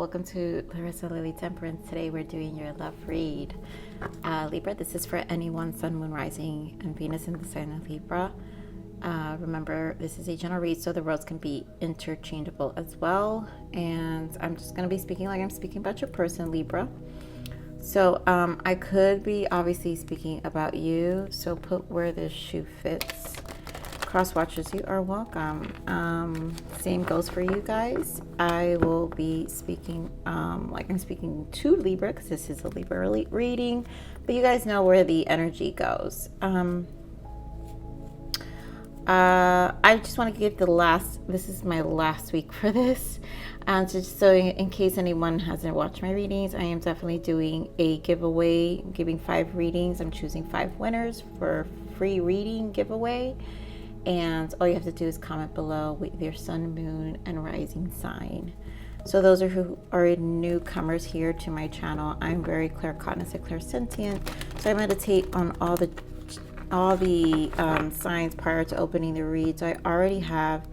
welcome to Larisa Lili Temperance. Today we're doing your love read. Libra, this is for anyone, Sun, Moon, Rising, and Venus in the sign of Libra. Remember, this is a general read, so the roles can be interchangeable as well. And I'm just going to be speaking like I'm speaking about your person, Libra. So I could be obviously speaking about you, so put where this shoe fits. Cross watchers, you are welcome. Same goes for you guys. I will be speaking like I'm speaking to Libra because this is a Libra reading, but you guys know where the energy goes. I just want to give this is my last week for this. Just so in case anyone hasn't watched my readings, I am definitely doing a giveaway. I'm giving 5 readings. I'm choosing 5 winners for free reading giveaway. And all you have to do is comment below with your sun, moon, and rising sign. So those who are newcomers here to my channel, I'm very claircognizant and clairsentient. So I meditate on all the signs prior to opening the read. So I already have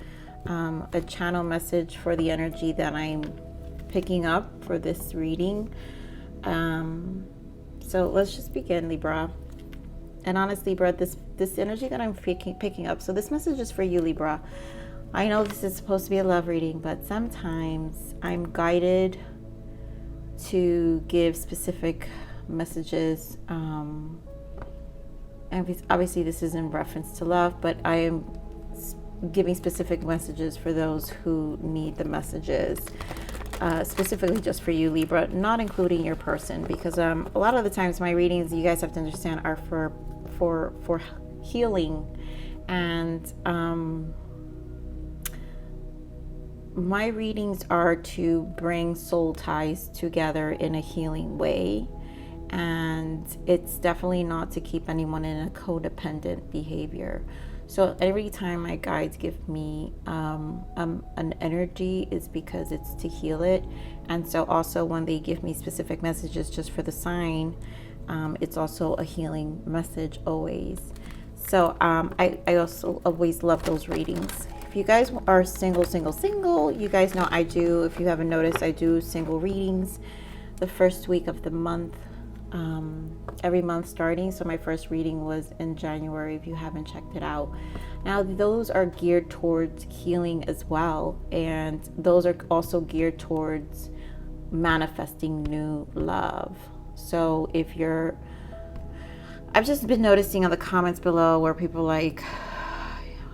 a channel message for the energy that I'm picking up for this reading. So let's just begin, Libra. And honestly, Libra, this energy that I'm picking up, so this message is for you, Libra. I know this is supposed to be a love reading, but sometimes I'm guided to give specific messages. And obviously this is in reference to love, but I am giving specific messages for those who need the messages. Specifically just for you, Libra, not including your person, because a lot of the times my readings, you guys have to understand, are for healing, and my readings are to bring soul ties together in a healing way, and it's definitely not to keep anyone in a codependent behavior. So every time my guides give me an energy is because it's to heal it. And so also when they give me specific messages just for the sign, it's also a healing message always. So I also always love those readings. If you guys are single, you guys know I do. If you haven't noticed, I do single readings the first week of the month. Every month starting. So my first reading was in January, if you haven't checked it out. Now those are geared towards healing as well, and those are also geared towards manifesting new love. So if you're, I've just been noticing on the comments below where people like,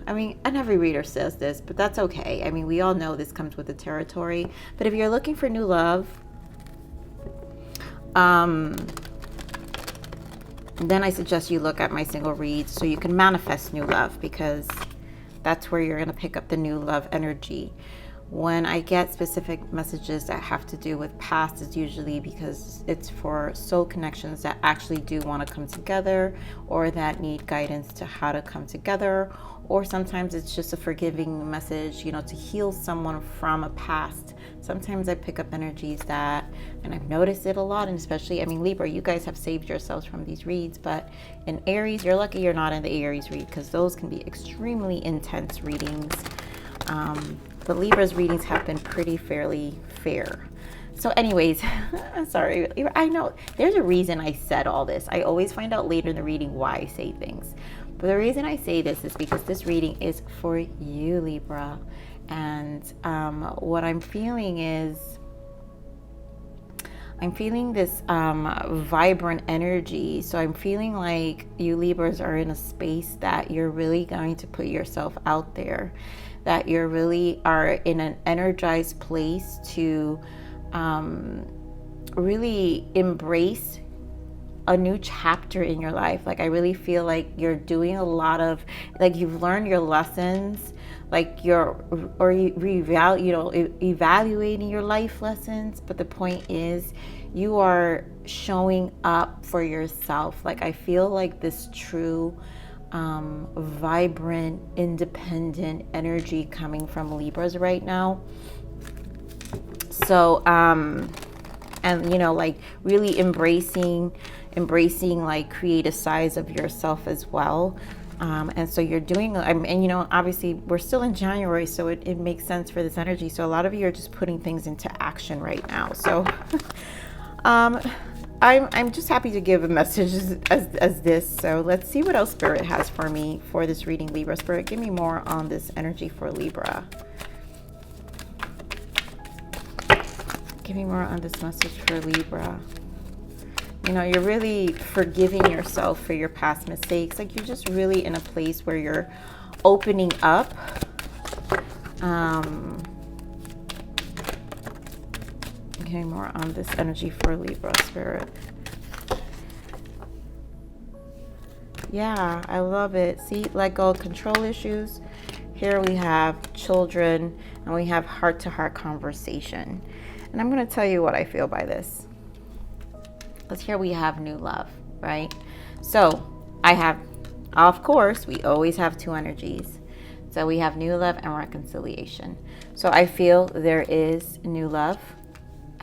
I mean, and every reader says this, but that's okay. I mean, we all know this comes with the territory, but if you're looking for new love, then I suggest you look at my single reads so you can manifest new love, because that's where you're going to pick up the new love energy. When I get specific messages that have to do with past, it's usually because it's for soul connections that actually do want to come together, or that need guidance to how to come together, or sometimes it's just a forgiving message, to heal someone from a past. Sometimes I pick up energies that, and I've noticed it a lot, and especially, I mean, Libra, you guys have saved yourselves from these reads, but in Aries, you're lucky you're not in the Aries read, because those can be extremely intense readings. But Libra's readings have been fairly fair. So anyways, I'm sorry, I know there's a reason I said all this. I always find out later in the reading why I say things. But the reason I say this is because this reading is for you, Libra. And what I'm feeling is, I'm feeling this vibrant energy. So I'm feeling like you Libras are in a space that you're really going to put yourself out there, that you really are in an energized place to really embrace a new chapter in your life. Like I really feel like you're doing a lot of, like you've learned your lessons, like evaluating your life lessons. But the point is, you are showing up for yourself. Like I feel like this true vibrant, independent energy coming from Libras right now. So and like really embracing like creative sides of yourself as well. And so you're doing, and you know, obviously we're still in January, so it makes sense for this energy. So a lot of you are just putting things into action right now. So I'm just happy to give a message as this. So let's see what else Spirit has for me for this reading, Libra. Spirit, give me more on this energy for Libra. Give me more on this message for Libra. You know, you're really forgiving yourself for your past mistakes. Like, you're just really in a place where you're opening up. Okay, more on this energy for Libra, Spirit. Yeah, I love it. See, let go of control issues. Here we have children, and we have heart-to-heart conversation. And I'm going to tell you what I feel by this. Because here we have new love, right? So I have, of course, we always have two energies. So we have new love and reconciliation. So I feel there is new love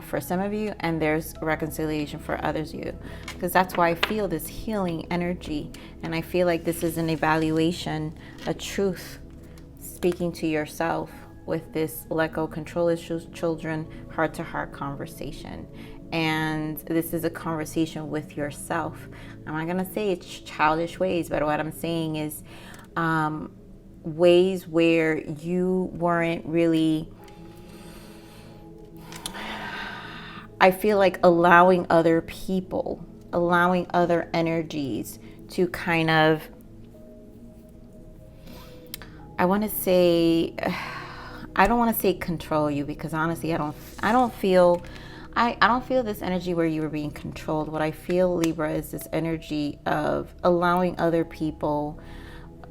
for some of you, and there's reconciliation for others of you. Because that's why I feel this healing energy. And I feel like this is an evaluation, a truth, speaking to yourself with this let go control issues, children, heart-to-heart conversation. And this is a conversation with yourself. I'm not going to say it's childish ways, but what I'm saying is ways where you weren't really, I feel like, allowing other people, allowing other energies to kind of, I want to say, I don't want to say control you, because honestly, I don't feel this energy where you were being controlled. What I feel, Libra, is this energy of allowing other people.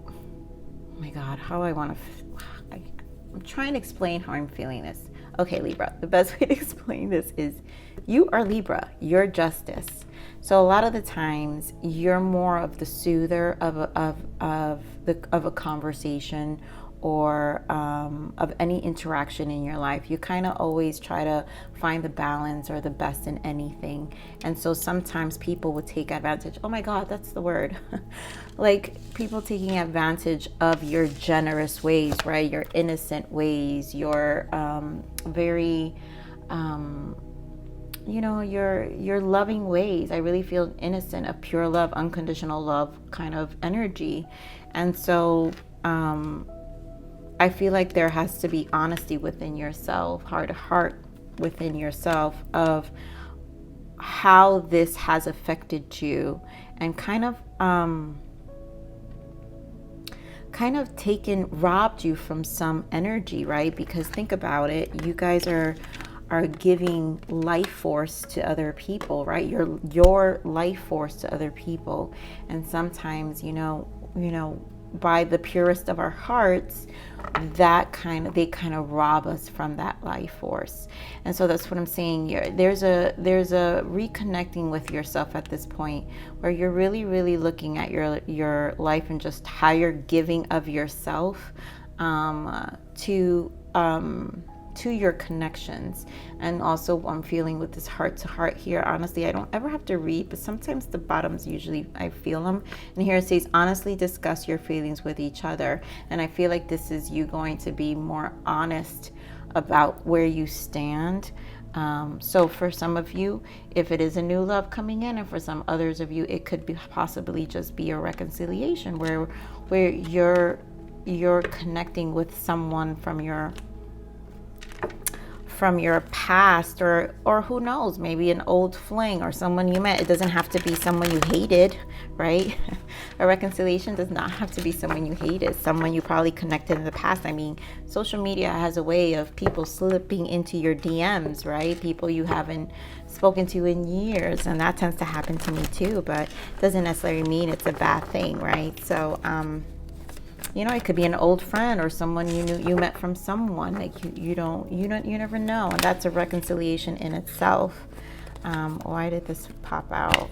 Oh my God, how I want to. I'm trying to explain how I'm feeling this. Okay, Libra, the best way to explain this is you are Libra. You're justice. So a lot of the times you're more of the soother of a conversation, or of any interaction in your life. You kind of always try to find the balance or the best in anything. And so sometimes people would take advantage. Oh my God, that's the word. Like, people taking advantage of your generous ways, right? Your innocent ways, your very, you know, your loving ways. I really feel innocent, a pure love, unconditional love kind of energy. And so, I feel like there has to be honesty within yourself, heart to heart within yourself, of how this has affected you, and kind of robbed you from some energy, right? Because think about it, you guys are giving life force to other people, right? Your life force to other people. And sometimes, you know, by the purest of our hearts, they kind of rob us from that life force. And so that's what I'm saying here. There's a reconnecting with yourself at this point, where you're really, really looking at your life and just how you're giving of yourself to your connections. And also, I'm feeling with this heart to heart here, honestly, I don't ever have to read, but sometimes the bottoms, usually I feel them. And here it says, honestly discuss your feelings with each other. And I feel like this is you going to be more honest about where you stand. So for some of you, if it is a new love coming in, and for some others of you, it could be possibly just be a reconciliation where you're connecting with someone from your past, or who knows, maybe an old fling or someone you met. It doesn't have to be someone you hated, right? A reconciliation does not have to be someone you hated, someone you probably connected in the past. I mean, social media has a way of people slipping into your DMs, right? People you haven't spoken to in years, and that tends to happen to me too, but doesn't necessarily mean it's a bad thing, right? So you know, it could be an old friend or someone you met from someone. Like you never know, and that's a reconciliation in itself. Why did this pop out?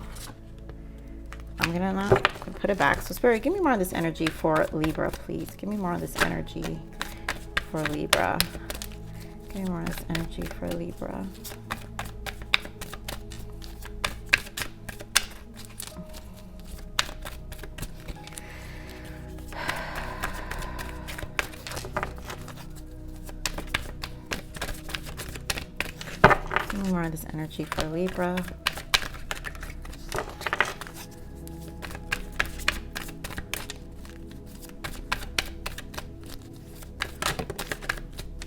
I'm gonna not put it back. So Spirit, give me more of this energy for Libra, please. Give me more of this energy for Libra. Give me more of this energy for Libra. in this energy for Libra.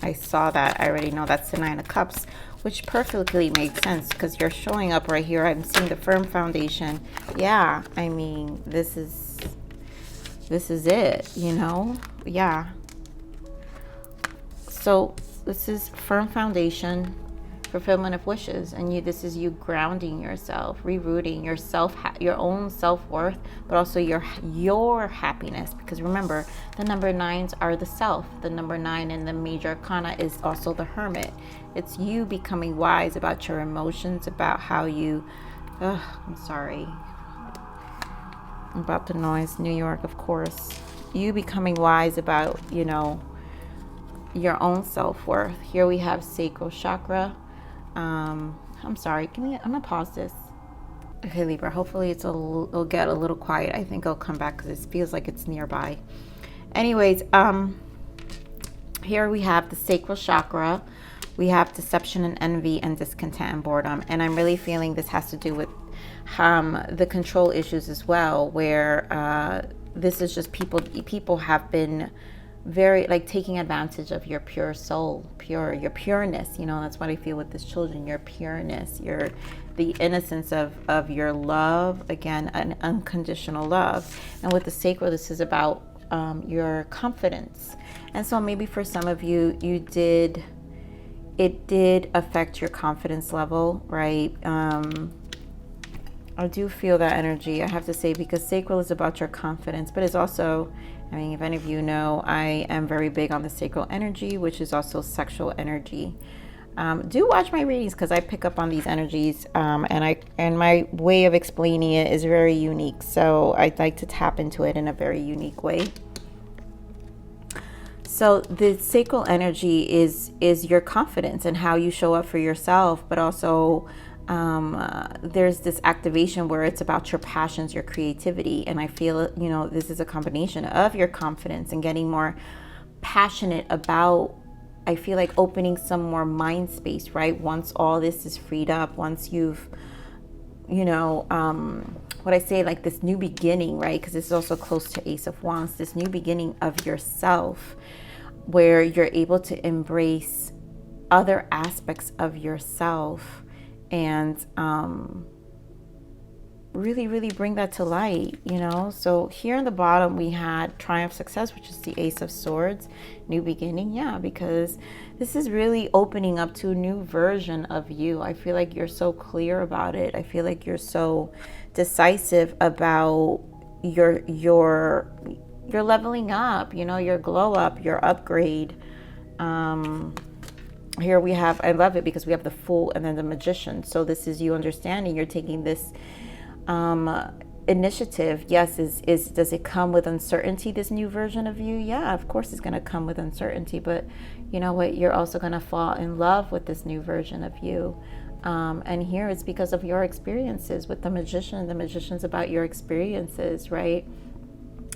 I saw that. I already know that's the Nine of Cups, which perfectly makes sense because you're showing up right here. I'm seeing the firm foundation. Yeah, I mean, this is it, you know? Yeah. So this is firm foundation, fulfillment of wishes, and this is you grounding yourself, rerouting yourself, your own self-worth, but also your happiness, because remember, the number 9s are the self. The number 9 in the major arcana is also the Hermit. It's you becoming wise about your emotions, about how you I'm sorry about the noise. New York, of course. You becoming wise about, you know, your own self-worth. Here we have sacral chakra. I'm sorry, I'm gonna pause this. Okay, Libra, hopefully it'll get a little quiet. I think I'll come back because it feels like it's nearby. Anyways, here we have the sacral chakra. We have deception and envy and discontent and boredom. And I'm really feeling this has to do with the control issues as well, where this is just people have been very like taking advantage of your pure soul, your pureness. You know, that's what I feel with this children, your pureness, the innocence of your love, again, an unconditional love. And with the sacral, this is about your confidence. And so maybe for some of you, it did affect your confidence level, right? I do feel that energy, I have to say, because sacral is about your confidence, but it's also, I mean, if any of you know, I am very big on the sacral energy, which is also sexual energy. Do watch my readings because I pick up on these energies, and my way of explaining it is very unique. So I'd like to tap into it in a very unique way. So the sacral energy is your confidence and how you show up for yourself, but also there's this activation where it's about your passions, your creativity. And I feel, you know, this is a combination of your confidence and getting more passionate about, I feel like opening some more mind space, right? Once all this is freed up, once you've, you know, what I say, like this new beginning, right? Because this is also close to Ace of Wands, this new beginning of yourself, where you're able to embrace other aspects of yourself and really, really bring that to light, you know? So here in the bottom, we had triumph, success, which is the Ace of Swords, new beginning. Yeah, because this is really opening up to a new version of you. I feel like you're so clear about it. I feel like you're so decisive about your leveling up, you know, your glow up, your upgrade. Here we have, I love it because we have the Fool and then the Magician. So this is you understanding you're taking this initiative. Yes, does it come with uncertainty, this new version of you? Yeah, of course it's going to come with uncertainty, but you know what, you're also going to fall in love with this new version of you. And here it's because of your experiences with the Magician. The Magician's about your experiences, right?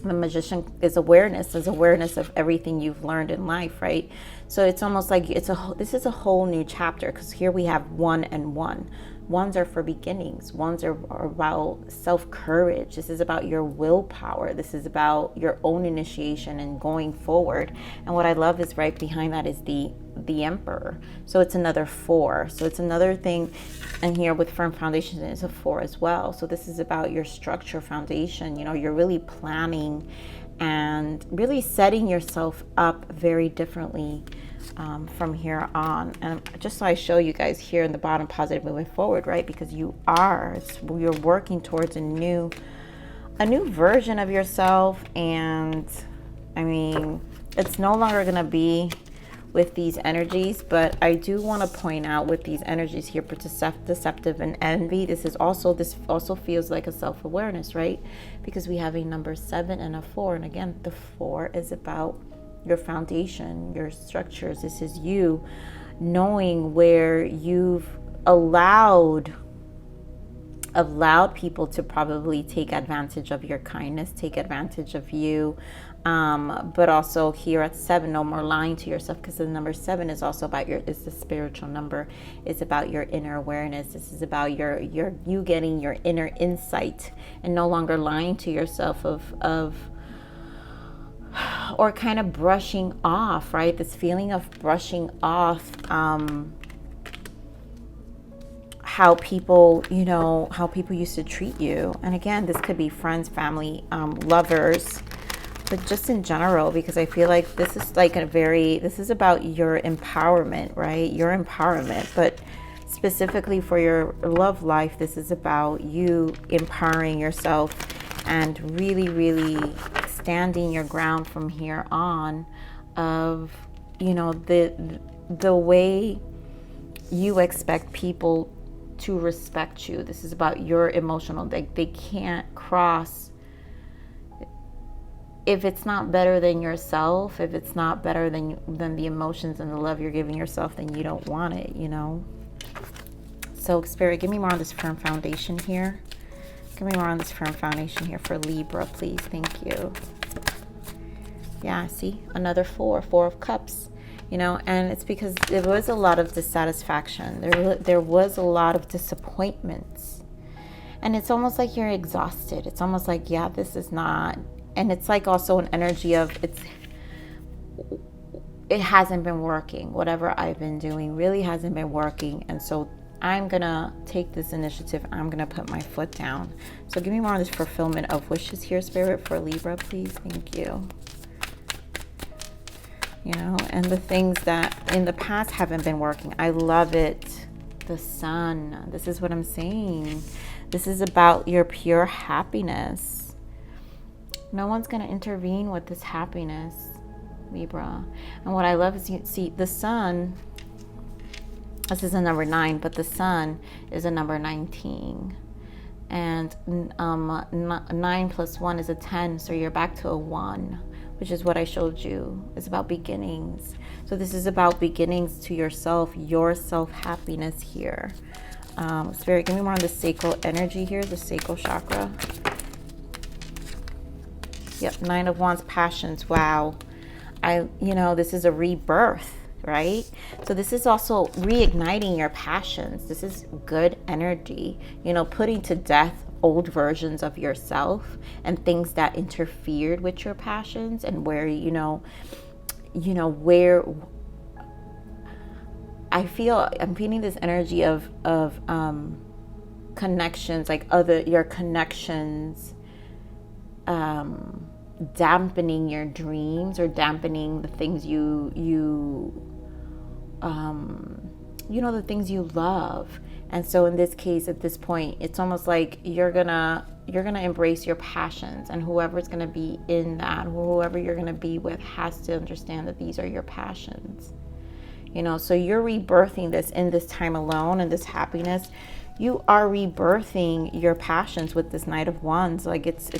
The Magician is awareness of everything you've learned in life, right? So it's almost like this is a whole new chapter, because here we have 1 and 1. Ones are for beginnings. Ones are about self-courage. This is about your willpower. This is about your own initiation and going forward. And what I love is right behind that is the Emperor. So it's another 4. So it's another thing. And here with firm foundation is a 4 as well. So this is about your structure, foundation. You know, you're really planning and really setting yourself up very differently from here on. And just so I show you guys here in the bottom, positive moving forward, right? Because you're working towards a new version of yourself. And I mean, it's no longer going to be with these energies, but I do want to point out with these energies here, deceptive and envy, this also feels like a self-awareness, right? Because we have a number 7 and a 4, and again, the 4 is about your foundation, your structures. This is you knowing where you've allowed allowed people to probably take advantage of your kindness, take advantage of you. But also here at 7, no more lying to yourself, because the number 7 is also about it's the spiritual number. It's about your inner awareness. This is about you getting your inner insight and no longer lying to yourself or kind of brushing off, right? This feeling of brushing off how people used to treat you. And again, this could be friends, family, lovers, but just in general, because I feel like this is like this is about your empowerment, right? Your empowerment, but specifically for your love life, this is about you empowering yourself and really, really standing your ground from here on of, the way you expect people to respect you. This is about your emotional, they can't cross. If it's not better than yourself, if it's not better than the emotions and the love you're giving yourself, then you don't want it, So Spirit, give me more on this firm foundation here. Give me more on this firm foundation here for Libra, please. Thank you. Yeah, see, another 4 of Cups, and it's because there was a lot of dissatisfaction. There was a lot of disappointments. And it's almost like you're exhausted. It's almost like, yeah, this is not. And it's like also an energy of it hasn't been working. Whatever I've been doing really hasn't been working. And so I'm going to take this initiative. I'm going to put my foot down. So give me more of this fulfillment of wishes here, Spirit, for Libra, please. Thank you. And the things that in the past haven't been working. I love it. The Sun. This is what I'm saying. This is about your pure happiness. No one's going to intervene with this happiness, Libra. And what I love is, you see, the Sun, this is a number 9, but the Sun is a number 19. And 9 plus 1 is a 10, so you're back to a 1, which is what I showed you. It's about beginnings. So this is about beginnings to yourself, your self-happiness here. Spirit, give me more on the sacral energy here, the sacral chakra. Yep, 9 of Wands, passions. Wow. This is a rebirth, right? So this is also reigniting your passions. This is good energy, putting to death old versions of yourself and things that interfered with your passions, and where, where I'm feeling this energy of connections, like your connections, dampening your dreams or dampening the things the things you love. And so in this case, at this point, it's almost like you're gonna embrace your passions, and whoever's gonna be in that, whoever you're gonna be with, has to understand that these are your passions. So you're rebirthing this in this time alone, and this happiness. You are rebirthing your passions with this Knight of Wands. Like it's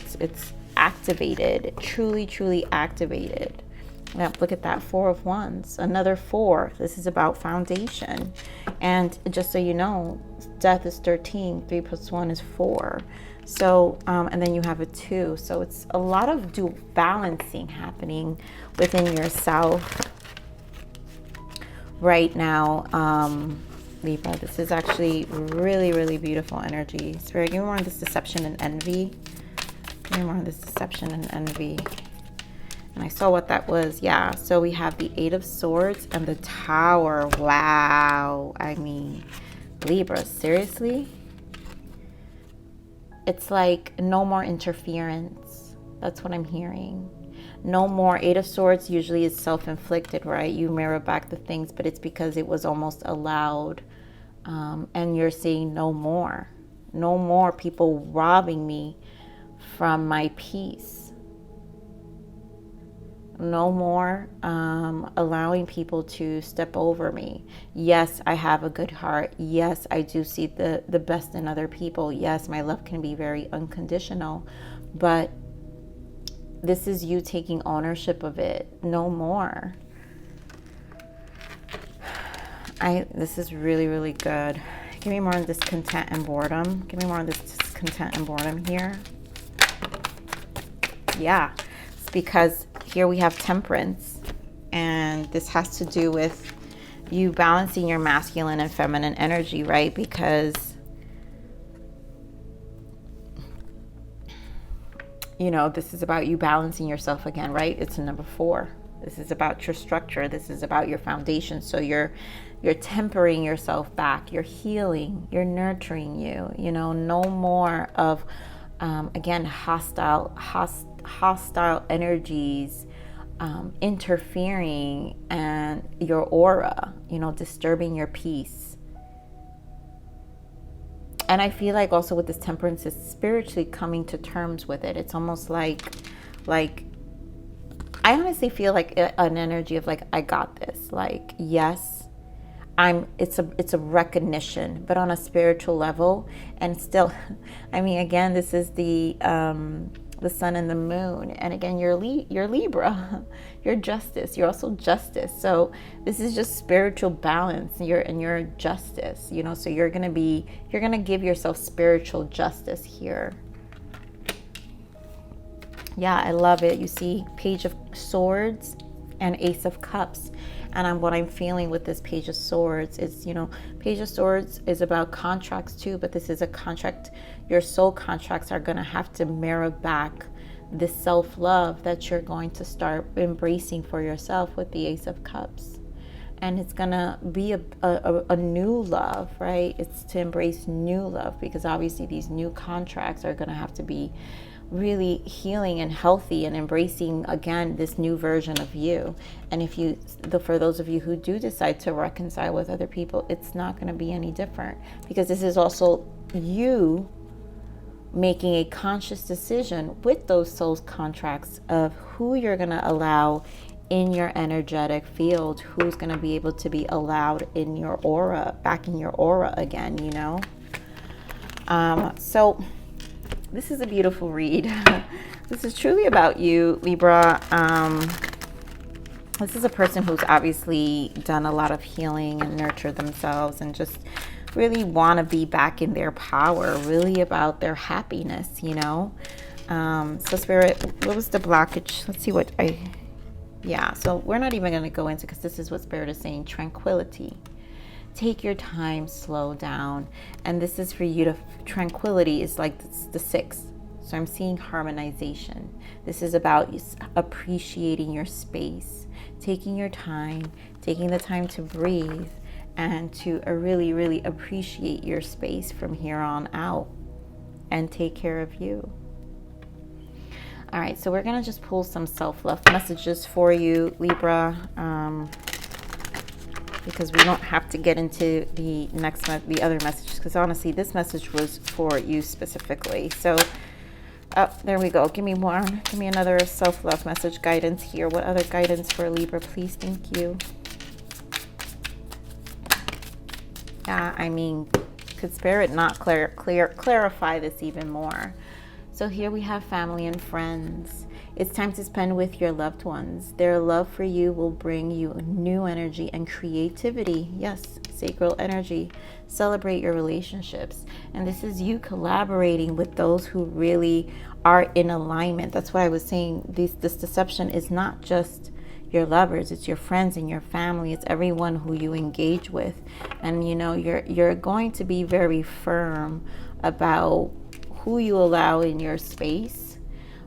activated, truly activated. Now look at that, 4 of Wands, another 4. This is about foundation. And just so you know, death is 13, 3 plus 1 is 4. So and then you have a 2. So it's a lot of dual balancing happening within yourself right now, Libra. This is actually really beautiful energy. Spirit, give me more on this deception and envy. Give me more on this deception and envy. And I saw what that was. Yeah, so we have the 8 of Swords and the Tower. Wow. I mean, Libra, seriously? It's like no more interference. That's what I'm hearing. No more. 8 of Swords usually is self-inflicted, right? You mirror back the things, but it's because it was almost allowed. And you're saying no more. No more people robbing me from my peace. No more allowing people to step over me. Yes, I have a good heart. Yes, I do see the best in other people. Yes, my love can be very unconditional, but this is you taking ownership of it. No more. This is really good. Give me more on discontent and boredom. Give me more on this discontent and boredom here. Yeah, it's because here we have temperance. And this has to do with you balancing your masculine and feminine energy, right? Because, you know, this is about you balancing yourself again, right? It's number 4. This is about your structure. This is about your foundation. So you're tempering yourself back. You're healing. You're nurturing you. You know, no more of, again, hostile energies interfering and your aura, you know, disturbing your peace. And I feel like also with this temperance is spiritually coming to terms with it. It's almost like I honestly feel like an energy of like, I got this. Like, yes, it's a recognition, but on a spiritual level. And still, I mean, again, this is the sun and the moon, and again, you're Libra. You're justice. You're also justice. So this is just spiritual balance. You're justice, you know. So you're gonna give yourself spiritual justice here. Yeah, I love it. You see Page of Swords and Ace of Cups. And what I'm feeling with this Page of Swords is, you know, Page of Swords is about contracts too, but this is a contract. Your soul contracts are going to have to mirror back this self-love that you're going to start embracing for yourself with the Ace of Cups. And it's going to be a new love, right? It's to embrace new love, because obviously these new contracts are going to have to be really healing and healthy and embracing again this new version of you. And for those of you who do decide to reconcile with other people, it's not going to be any different, because this is also you making a conscious decision with those soul contracts of who you're going to allow in your energetic field, who's going to be able to be allowed in your aura, back in your aura again, you know. So this is a beautiful read. This is truly about you, Libra. This is a person who's obviously done a lot of healing and nurtured themselves and just really want to be back in their power, really about their happiness, you know. So Spirit, what was the blockage? Let's see what so we're not even going to go into, because this is what Spirit is saying, tranquility. Take your time, slow down. And this is for you to, tranquility is like the 6. So I'm seeing harmonization. This is about appreciating your space, taking your time, taking the time to breathe, and to really, really appreciate your space from here on out and take care of you. All right, so we're going to just pull some self-love messages for you, Libra, because we don't have to get into the other messages, because honestly, this message was for you specifically. So, there we go. Give me more. Give me another self-love message guidance here. What other guidance for Libra, please? Thank you. I mean, could Spirit not clarify this even more? So here we have family and friends. It's time to spend with your loved ones. Their love for you will bring you new energy and creativity. Yes, sacral energy. Celebrate your relationships. And this is you collaborating with those who really are in alignment. That's what I was saying. This deception is not just your lovers, it's your friends and your family. It's everyone who you engage with. And you know, you're going to be very firm about who you allow in your space,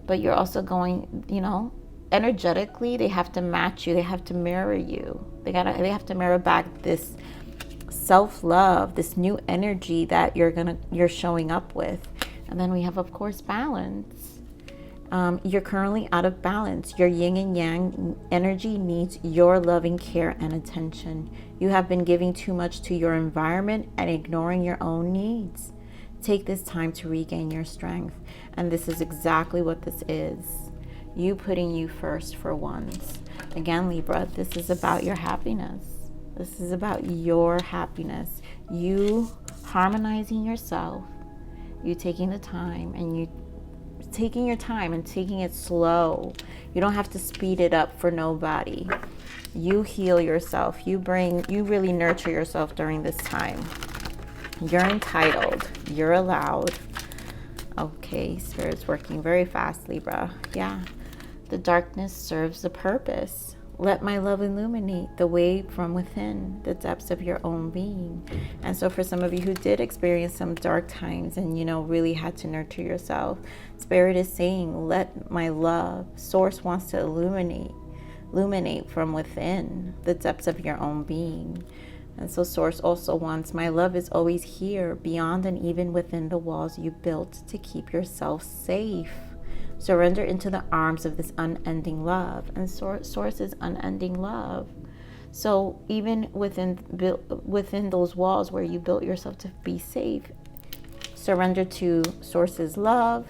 but you're also going, you know, energetically, they have to match you. They have to mirror you. They have to mirror back this self-love, this new energy that you're showing up with. And then we have, of course, balance. You're currently out of balance. Your yin and yang energy needs your loving care and attention. You have been giving too much to your environment and ignoring your own needs. Take this time to regain your strength. And this is exactly what this is. You putting you first for once. Again, Libra, this is about your happiness. This is about your happiness. You harmonizing yourself. You taking the time and taking your time and taking it slow. You don't have to speed it up for nobody. You heal yourself. You really nurture yourself during this time. You're entitled. You're allowed. Okay, Spirit's working very fast, Libra. Yeah. The darkness serves a purpose. Let my love illuminate the way from within, the depths of your own being. And so for some of you who did experience some dark times and, really had to nurture yourself, Spirit is saying, let my love, Source wants to illuminate from within, the depths of your own being. And so Source also wants, my love is always here, beyond and even within the walls you built to keep yourself safe. Surrender into the arms of this unending love. And Source is unending love. So even within those walls where you built yourself to be safe, surrender to Source's love.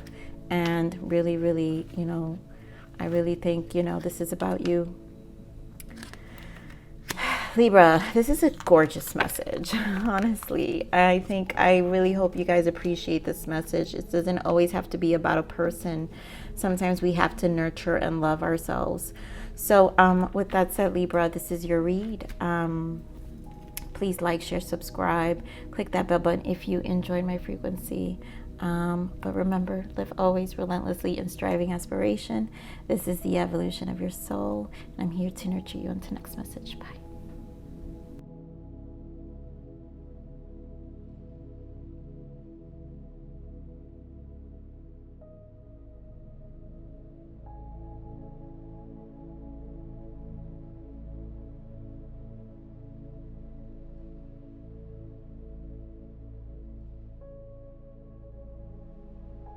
And really, really, I really think, this is about you. Libra, this is a gorgeous message, honestly. I really hope you guys appreciate this message. It doesn't always have to be about a person. Sometimes we have to nurture and love ourselves. So with that said, Libra, this is your read. Please like, share, subscribe. Click that bell button if you enjoyed my frequency. But remember, live always relentlessly in striving aspiration. This is the evolution of your soul. And I'm here to nurture you. Until next message. Bye.